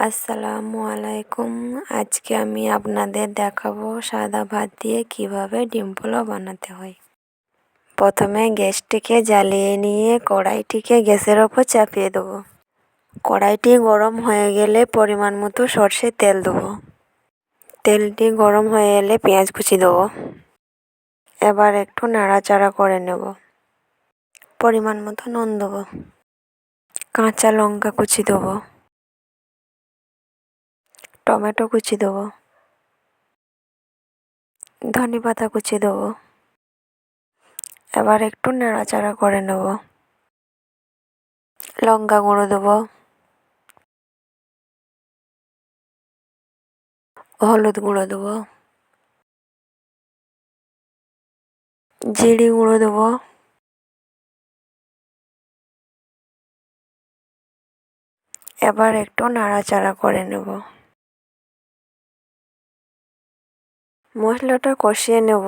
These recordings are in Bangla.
আসসালামু আলাইকুম। আজকে আমি আপনাদের দেখাবো সাদা ভাত দিয়ে কিভাবে ডিম পোলাও বানাতে হয়। প্রথমে গ্যাসটিকে জ্বালিয়ে নিয়ে কড়াইটিকে গ্যাসের ওপর চাপিয়ে দেবো। কড়াইটি গরম হয়ে গেলে পরিমাণ মতো সরষের তেল দেবো। তেলটি গরম হয়ে এলে পেঁয়াজ কুচি দেবো। এবার একটু নাড়াচাড়া করে নেব। পরিমাণ মতো নুন দেবো। কাঁচা লঙ্কা কুচি দেবো। টমেটো কুচি দেবো। ধনেপাতা কুচি দেবো। এবার একটু নাড়াচাড়া করে নেব। লঙ্কা গুঁড়ো দেবো। হলুদ গুঁড়ো দেবো। জিরে গুঁড়ো দেবো। এবার একটু নাড়াচাড়া করে নেব। মশলাটা কষিয়ে নেব।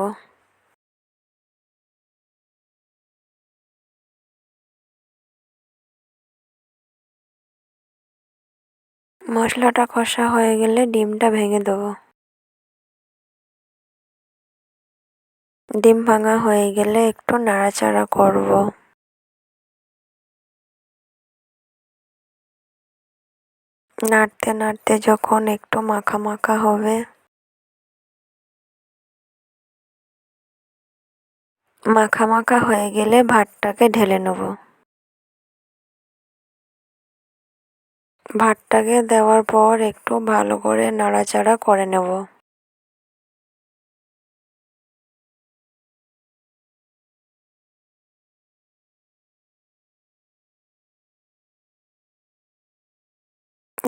মশলাটা কষা হয়ে গেলে ডিমটা ভেঙে দেবো। ডিম ভাঙা হয়ে গেলে একটু নাড়াচাড়া করব। নাড়তে নাড়তে যখন একটু মাখা মাখা হবে, মাখা মাখা হয়ে গেলে ভাতটাকে ঢেলে নেব। ভাতটাকে দেওয়ার পর একটু ভালো করে নাড়াচাড়া করে নেব।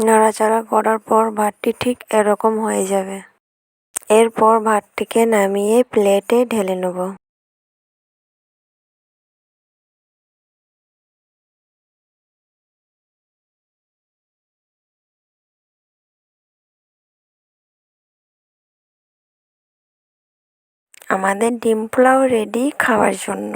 নাড়াচাড়া করার পর ভাতটি ঠিক এরকম হয়ে যাবে। এরপর ভাতটিকে নামিয়ে প্লেটে ঢেলে নেব। আমাদের ডিম পোলাও রেডি খাওয়ার জন্য।